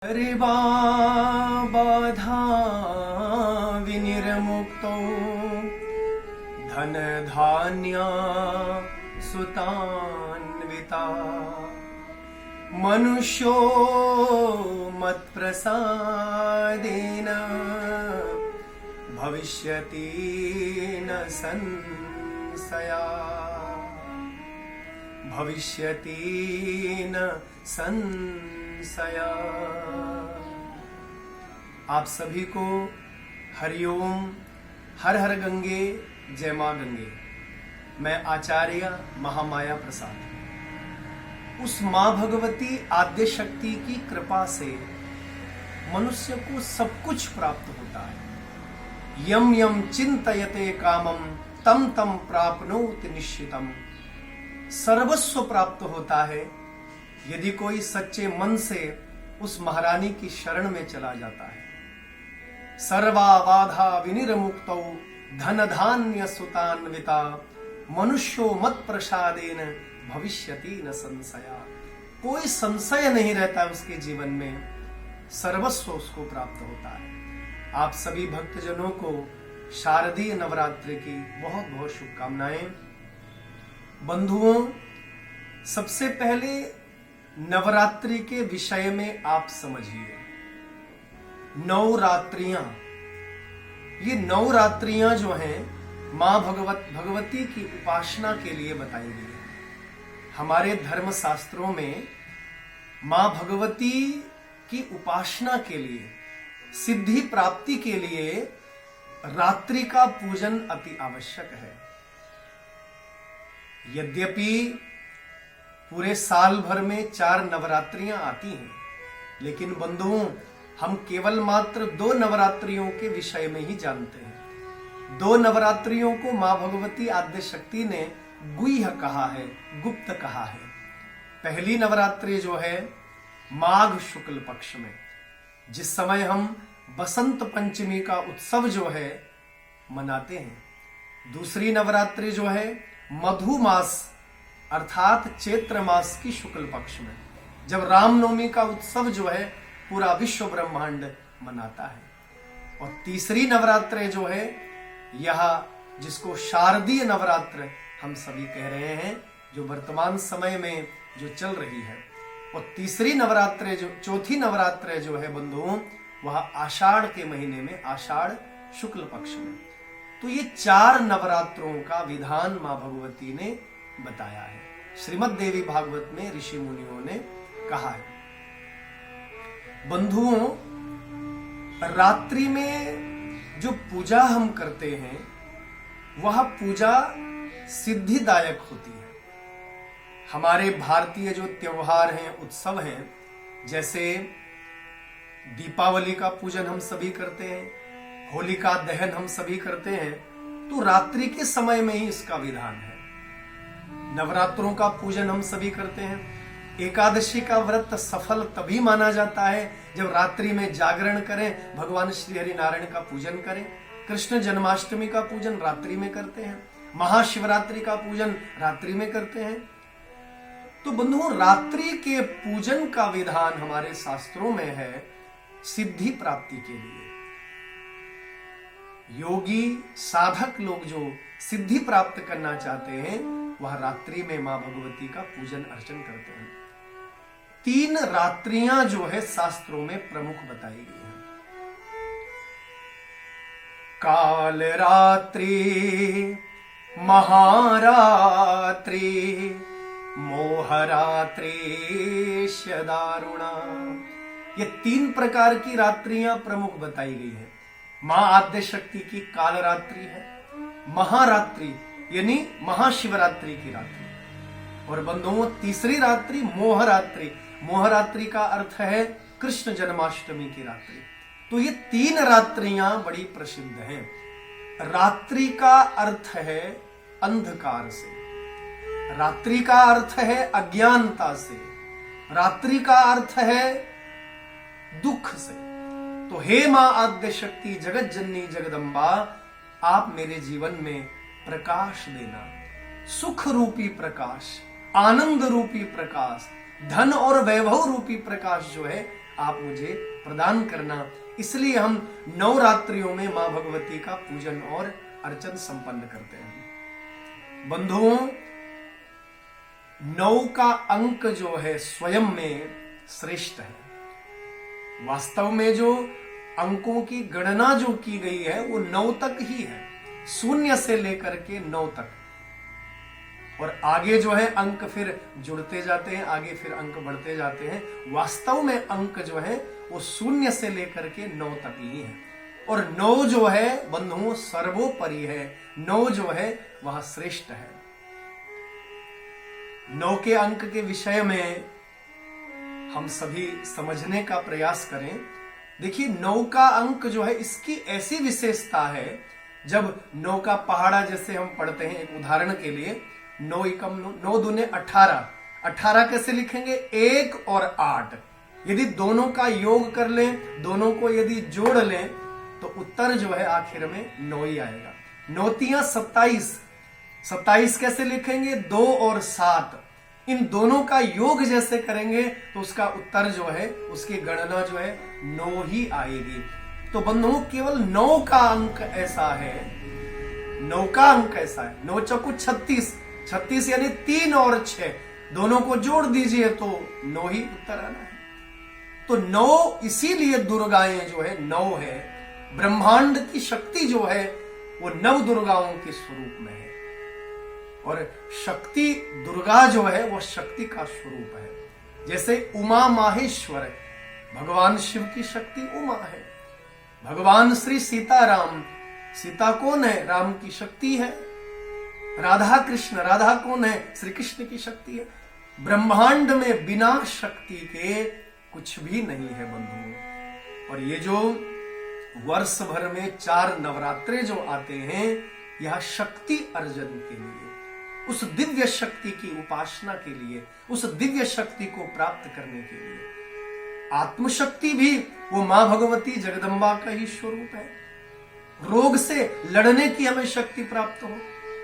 हरिवा बाधा विनिर्मुक्तो धन धान्या सुतान्विता मनुष्यो मत्प्रसादेन भविष्यति न संशया भविष्यति न संशया। आप सभी को हरिओम, हर हर गंगे, जय मां गंगे। मैं आचार्य महामाया प्रसाद उस मां भगवती आद्य शक्ति की कृपा से मनुष्य को सब कुछ प्राप्त होता है। यम यम चिंतयते कामम तम तम प्राप्नोति निश्चितम। सर्वस्व प्राप्त होता है यदि कोई सच्चे मन से उस महारानी की शरण में चला जाता है। सर्वा बाधा विनिर्मुक्तौ धन धान्य सुतान्विता मनुष्यो मत प्रसादेन भविष्यति न संशया। कोई संशय नहीं रहता उसके जीवन में, सर्वस्व उसको प्राप्त होता है। आप सभी भक्तजनों को शारदीय नवरात्रि की बहुत बहुत शुभकामनाएं। बंधुओं, सबसे पहले नवरात्रि के विषय में आप समझिए। नवरात्रियां, ये नवरात्रियां जो हैं मां भगवती की उपासना के लिए बताई गई है। हमारे धर्म शास्त्रों में मां भगवती की उपासना के लिए, सिद्धि प्राप्ति के लिए रात्रि का पूजन अति आवश्यक है। यद्यपि पूरे साल भर में 4 नवरात्रियां आती हैं, लेकिन बंधुओं, हम केवल मात्र 2 नवरात्रियों के विषय में ही जानते हैं। 2 नवरात्रियों को मां भगवती आद्य शक्ति ने गुह्य कहा है, गुप्त कहा है। पहली नवरात्रि जो है माघ शुक्ल पक्ष में, जिस समय हम बसंत पंचमी का उत्सव जो है मनाते हैं। दूसरी नवरात्रि जो है मधु मास अर्थात चैत्र मास की शुक्ल पक्ष में, जब रामनवमी का उत्सव जो है पूरा विश्व ब्रह्मांड मनाता है। और तीसरी नवरात्र जो है यह, जिसको शारदीय नवरात्र हम सभी कह रहे हैं, जो वर्तमान समय में जो चल रही है। और तीसरी नवरात्र जो, चौथी नवरात्र जो है बंधुओं, वह आषाढ़ के महीने में, आषाढ़ शुक्ल पक्ष में। तो ये 4 नवरात्रों का विधान मां भगवती ने बताया है। श्रीमद् देवी भागवत में ऋषि मुनियों ने कहा है। बंधुओं, रात्रि में जो पूजा हम करते हैं वह पूजा सिद्धिदायक होती है। हमारे भारतीय जो त्योहार हैं, उत्सव हैं, जैसे दीपावली का पूजन हम सभी करते हैं, होलिका दहन हम सभी करते हैं, तो रात्रि के समय में ही इसका विधान है। नवरात्रों का पूजन हम सभी करते हैं। एकादशी का व्रत सफल तभी माना जाता है जब रात्रि में जागरण करें, भगवान श्री हरि नारायण का पूजन करें। कृष्ण जन्माष्टमी का पूजन रात्रि में करते हैं, महाशिवरात्रि का पूजन रात्रि में करते हैं। तो बंधुओं, रात्रि के पूजन का विधान हमारे शास्त्रों में है सिद्धि प्राप्ति के लिए। योगी साधक लोग जो सिद्धि प्राप्त करना चाहते हैं वह रात्रि में मां भगवती का पूजन अर्चन करते हैं। 3 रात्रियां जो है शास्त्रों में प्रमुख बताई गई हैं। काल रात्रि, महारात्रि, मोहरात्रि, दारुणा। ये 3 प्रकार की रात्रियां प्रमुख बताई गई है। मां आद्य शक्ति की काल रात्रि है, महारात्रि यानी महाशिवरात्रि की रात्रि, और बंधुओं तीसरी रात्रि मोहरात्रि। मोहरात्रि का अर्थ है कृष्ण जन्माष्टमी की रात्रि। तो ये 3 रात्रियां बड़ी प्रसिद्ध हैं। रात्रि का अर्थ है अंधकार से, रात्रि का अर्थ है अज्ञानता से, रात्रि का अर्थ है दुख से। तो हे मां आद्य शक्ति जगत जननी जगदम्बा, आप मेरे जीवन में प्रकाश देना, सुख रूपी प्रकाश, आनंद रूपी प्रकाश, धन और वैभव रूपी प्रकाश जो है आप मुझे प्रदान करना। इसलिए हम नवरात्रियों में मां भगवती का पूजन और अर्चन संपन्न करते हैं। बंधुओं, 9 का अंक जो है स्वयं में श्रेष्ठ है। वास्तव में जो अंकों की गणना जो की गई है वो 9 तक ही है, 0 से लेकर के 9 तक। और आगे जो है अंक फिर जुड़ते जाते हैं, आगे फिर अंक बढ़ते जाते हैं। वास्तव में अंक जो है वो 0 से लेकर के 9 तक ही है। और 9 जो है बंधुओं सर्वोपरि है, 9 जो है वह श्रेष्ठ है। 9 के अंक के विषय में हम सभी समझने का प्रयास करें। देखिए 9 का अंक जो है इसकी ऐसी विशेषता है, जब 9 का पहाड़ा जैसे हम पढ़ते हैं, एक उदाहरण के लिए 9 एकम 9 दूने 18, 18 कैसे लिखेंगे? 1 और 8। यदि दोनों का योग कर लें, दोनों को यदि जोड़ लें तो उत्तर जो है आखिर में 9 ही आएगा। 9 तियां 27, 27 कैसे लिखेंगे? 2 और 7। इन दोनों का योग जैसे करेंगे तो उसका उत्तर जो है, उसकी गणना जो है 9 ही आएगी। तो बंधुओं केवल 9 का अंक ऐसा है, 9 का अंक ऐसा है। 9 चौको 36, 36 यानी 3 और 6, दोनों को जोड़ दीजिए तो 9 ही उत्तर आना है। तो 9 इसीलिए दुर्गाएं जो है 9 है। ब्रह्मांड की शक्ति जो है वो 9 दुर्गाओं के स्वरूप में है। और शक्ति दुर्गा जो है वो शक्ति का स्वरूप है। जैसे उमा माहेश्वर, भगवान शिव की शक्ति उमा है। भगवान श्री सीताराम, सीता कौन है? राम की शक्ति है। राधा कृष्ण, राधा कौन है? श्री कृष्ण की शक्ति है। ब्रह्मांड में बिना शक्ति के कुछ भी नहीं है बंधुओं। और ये जो वर्ष भर में 4 नवरात्रे जो आते हैं, यह शक्ति अर्जन के लिए, उस दिव्य शक्ति की उपासना के लिए, उस दिव्य शक्ति को प्राप्त करने के लिए। आत्मशक्ति भी वो मां भगवती जगदम्बा का ही स्वरूप है। रोग से लड़ने की हमें शक्ति प्राप्त हो।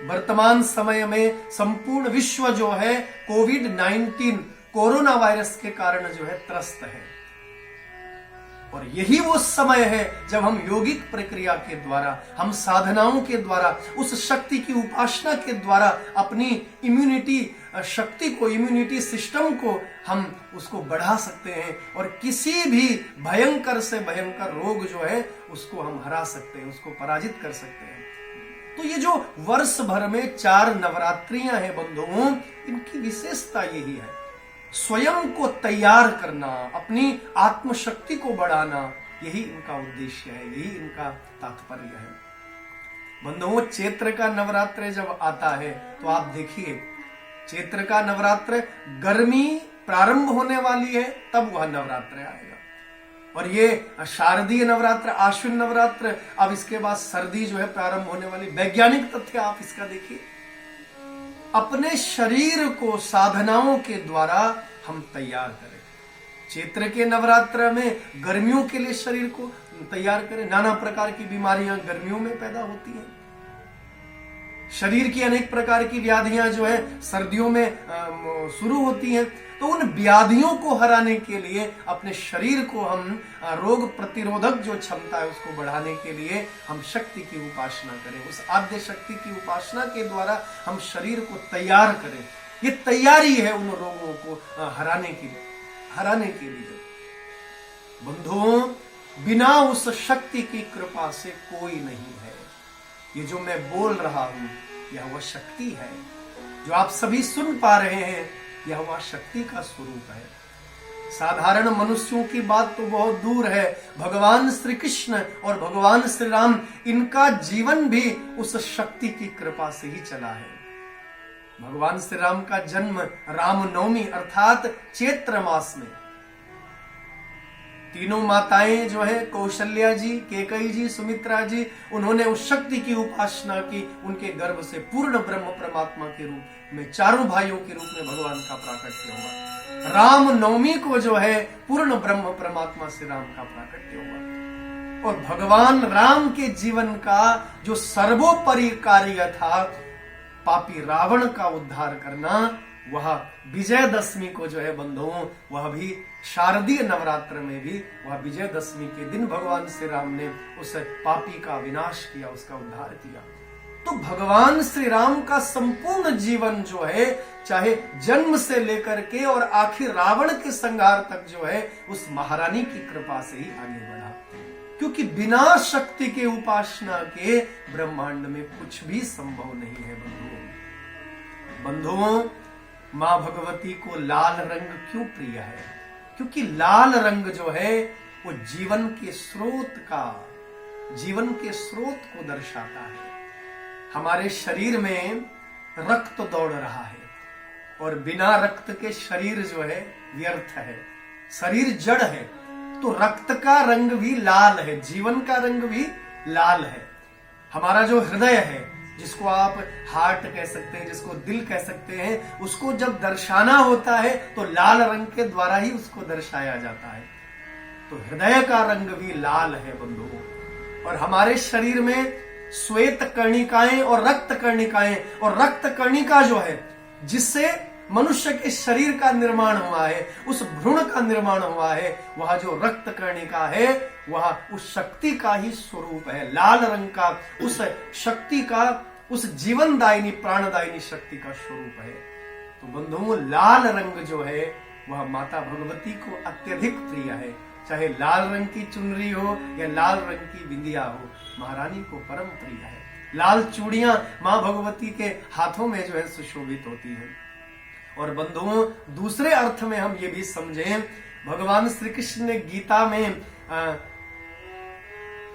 वर्तमान समय में संपूर्ण विश्व जो है कोविड-19 कोरोना वायरस के कारण जो है त्रस्त है। और यही वो समय है जब हम योगिक प्रक्रिया के द्वारा, हम साधनाओं के द्वारा, उस शक्ति की उपासना के द्वारा अपनी इम्यूनिटी शक्ति को, इम्यूनिटी सिस्टम को हम उसको बढ़ा सकते हैं। और किसी भी भयंकर से भयंकर रोग जो है उसको हम हरा सकते हैं, उसको पराजित कर सकते हैं। तो ये जो वर्ष भर में 4 नवरात्रियां हैं बंधुओं, इनकी विशेषता यही है। स्वयं को तैयार करना, अपनी आत्मशक्ति को बढ़ाना, यही इनका उद्देश्य है, यही इनका तात्पर्य है। बंधुओं चैत्र का नवरात्र जब आता है तो आप देखिए, चैत्र का नवरात्र गर्मी प्रारंभ होने वाली है तब वह नवरात्र आएगा। और ये शारदीय नवरात्र, आश्विन नवरात्र, अब इसके बाद सर्दी जो है प्रारंभ होने वाली। वैज्ञानिक तथ्य आप इसका देखिए। अपने शरीर को साधनाओं के द्वारा हम तैयार करें। चैत्र के नवरात्र में गर्मियों के लिए शरीर को तैयार करें। नाना प्रकार की बीमारियां गर्मियों में पैदा होती हैं। शरीर की अनेक प्रकार की व्याधियां जो है सर्दियों में शुरू होती हैं। तो उन व्याधियों को हराने के लिए अपने शरीर को हम रोग प्रतिरोधक जो क्षमता है उसको बढ़ाने के लिए हम शक्ति की उपासना करें। उस आद्य शक्ति की उपासना के द्वारा हम शरीर को तैयार करें। ये तैयारी है उन रोगों को हराने के लिए। बंधुओं बिना उस शक्ति की कृपा से कोई नहीं है। ये जो मैं बोल रहा हूं यह वह शक्ति है। जो आप सभी सुन पा रहे हैं यह वह शक्ति का स्वरूप है। साधारण मनुष्यों की बात तो बहुत दूर है। भगवान श्री कृष्ण और भगवान श्री राम, इनका जीवन भी उस शक्ति की कृपा से ही चला है। भगवान श्री राम का जन्म रामनवमी अर्थात चैत्र मास में। तीनों माताएं जो है कौशल्या जी, केकई जी, सुमित्रा जी, उन्होंने उस शक्ति की उपासना की। उनके गर्भ से पूर्ण ब्रह्म परमात्मा के रूप में, चारों भाइयों के रूप में भगवान का प्राकट्य हुआ। राम नवमी को जो है पूर्ण ब्रह्म परमात्मा से राम का प्राकट्य हुआ। और भगवान राम के जीवन का जो सर्वोपरि कार्य था, पापी रावण का उद्धार करना, वह विजयदशमी को जो है बंधुओं, वह भी शारदीय नवरात्र में भी वह विजयदशमी के दिन भगवान श्री राम ने उस पापी का विनाश किया, उसका उद्धार किया। तो भगवान श्री राम का संपूर्ण जीवन जो है, चाहे जन्म से लेकर के और आखिर रावण के संहार तक जो है, उस महारानी की कृपा से ही आगे बढ़ा। क्योंकि बिना शक्ति के उपासना के ब्रह्मांड में कुछ भी संभव नहीं है बंधुओं। मां भगवती को लाल रंग क्यों प्रिय है? क्योंकि लाल रंग जो है वो जीवन के स्रोत को दर्शाता है। हमारे शरीर में रक्त दौड़ रहा है और बिना रक्त के शरीर जो है व्यर्थ है, शरीर जड़ है। तो रक्त का रंग भी लाल है, जीवन का रंग भी लाल है। हमारा जो हृदय है, जिसको आप हार्ट कह सकते हैं, जिसको दिल कह सकते हैं, उसको जब दर्शाना होता है तो लाल रंग के द्वारा ही उसको दर्शाया जाता है। तो हृदय का रंग भी लाल है बंधुओं। और हमारे शरीर में श्वेत कर्णिकाएं और रक्त कर्णिकाएं, और रक्त कर्णिका जो है जिससे मनुष्य के शरीर का निर्माण हुआ है, उस भ्रूण का निर्माण हुआ है, वह जो रक्त कर्णिका है वह उस शक्ति का ही स्वरूप है, लाल रंग का, उस शक्ति का, उस जीवनदायिनी प्राणदायिनी शक्ति का स्वरूप है। तो बंधुओं, लाल रंग जो है वह माता भगवती को अत्यधिक प्रिय है। चाहे लाल रंग की चुनरी हो या लाल रंग की बिंदिया हो, महारानी को परम प्रिय है। लाल चूड़ियां मां भगवती के हाथों में जो है सुशोभित होती है। और बंधुओं, दूसरे अर्थ में हम ये भी समझें, भगवान श्री कृष्ण ने गीता में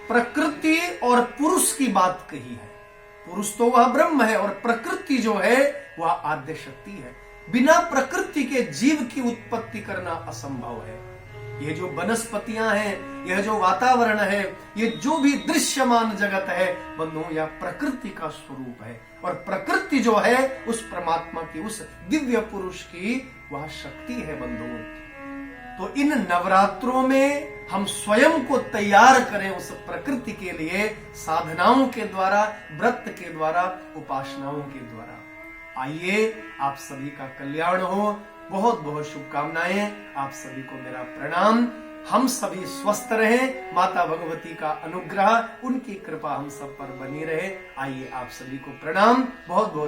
प्रकृति और पुरुष की बात कही है। पुरुष तो वह ब्रह्म है और प्रकृति जो है वह आद्य शक्ति है। बिना प्रकृति के जीव की उत्पत्ति करना असंभव है। ये जो वनस्पतियां हैं, यह जो वातावरण है, ये जो भी दृश्यमान जगत है बंधुओं, यह प्रकृति का स्वरूप है। और प्रकृति जो है उस परमात्मा की, उस दिव्य पुरुष की वह शक्ति है बंधुओं। तो इन नवरात्रों में हम स्वयं को तैयार करें उस प्रकृति के लिए, साधनाओं के द्वारा, व्रत के द्वारा, उपासनाओं के द्वारा। आइए, आप सभी का कल्याण हो। बहुत बहुत शुभकामनाएं, आप सभी को मेरा प्रणाम। हम सभी स्वस्थ रहें, माता भगवती का अनुग्रह, उनकी कृपा हम सब पर बनी रहे। आइए, आप सभी को प्रणाम, बहुत बहुत